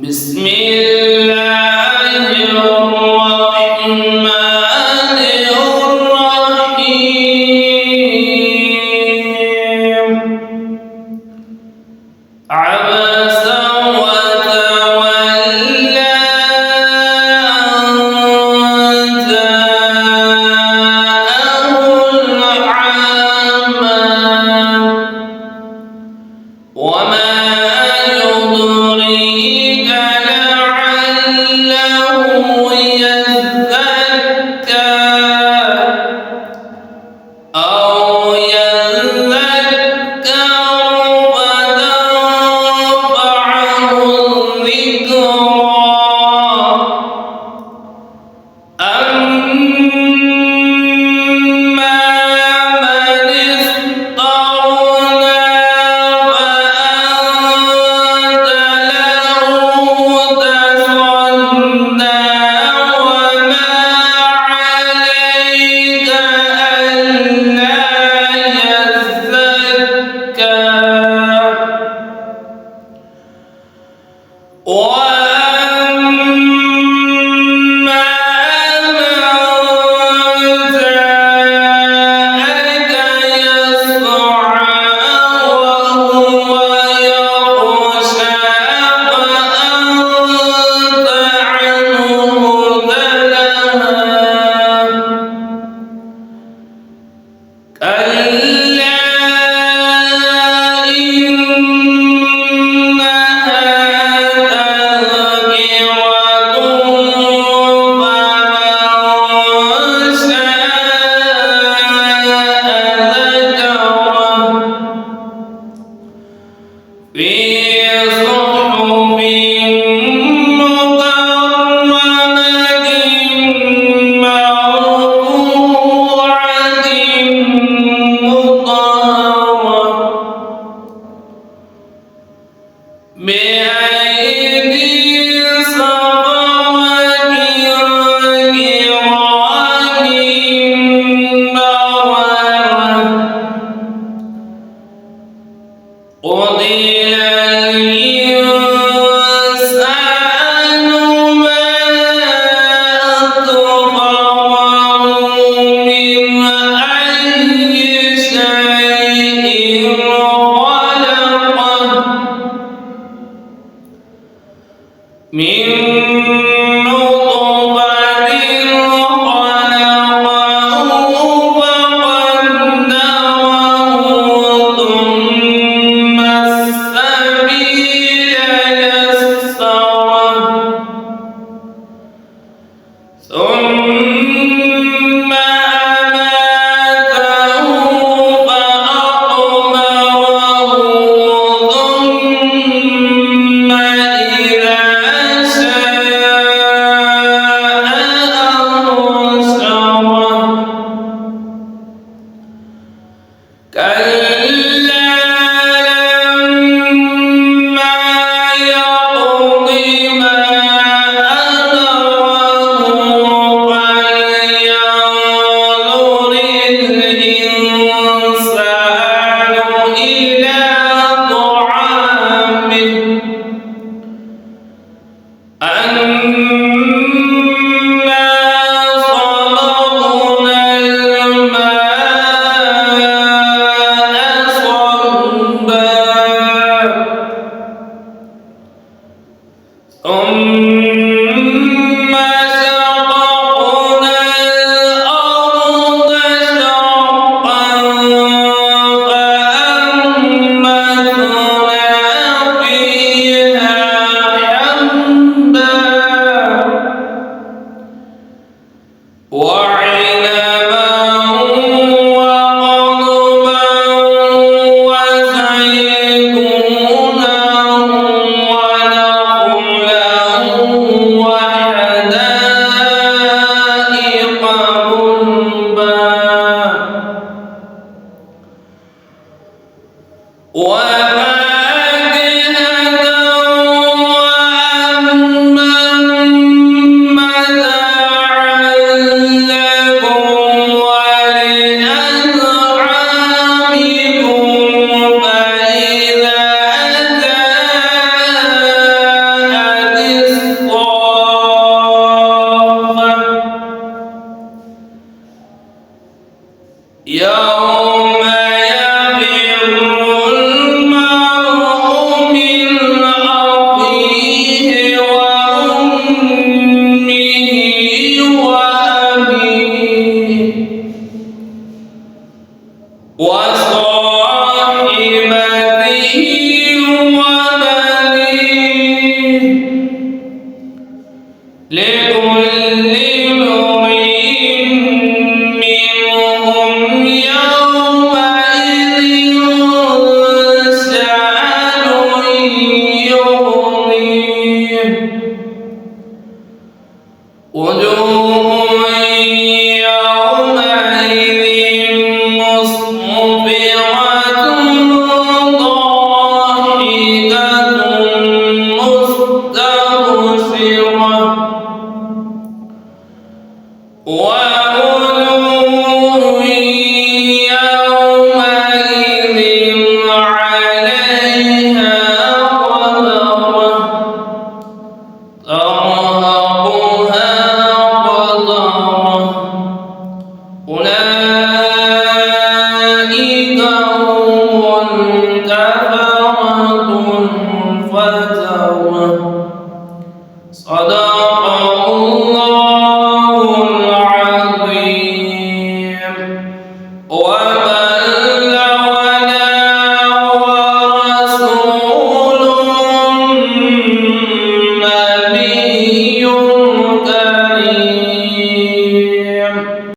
بسم الله الرحمن الرحيم عبس وتولى أن جاءه الأعمى وما يضريك لعله يزكى أو يذكر فتنفعه الذكرى أما من استغنى فأنت له تصدى وما عليك ألا يزكى قُتِلَ الْإِنسَانُ مَا أَكْفَرَهُ مِنْ أَيِّ شَيْءٍ خَلَقَهُ مِنْ نُطْفَةٍ ثم أماته فأقبره ثم إذا شاء أنشره كلا لما يقض ما ثم شققنا الأرض شقا فأنبتنا فيها حبا وعنبا وقضبا وزيتونا ونخلا لكل امرئ منهم يومئذ شأن يغنيه وجوه يومئذ مسفرة ضاحكة مستبشرة ووجوه يومئذ عليها غبرة ترهقها قترة أولئك هم الكفرة الفجرة صدق الله العظيم وبلغ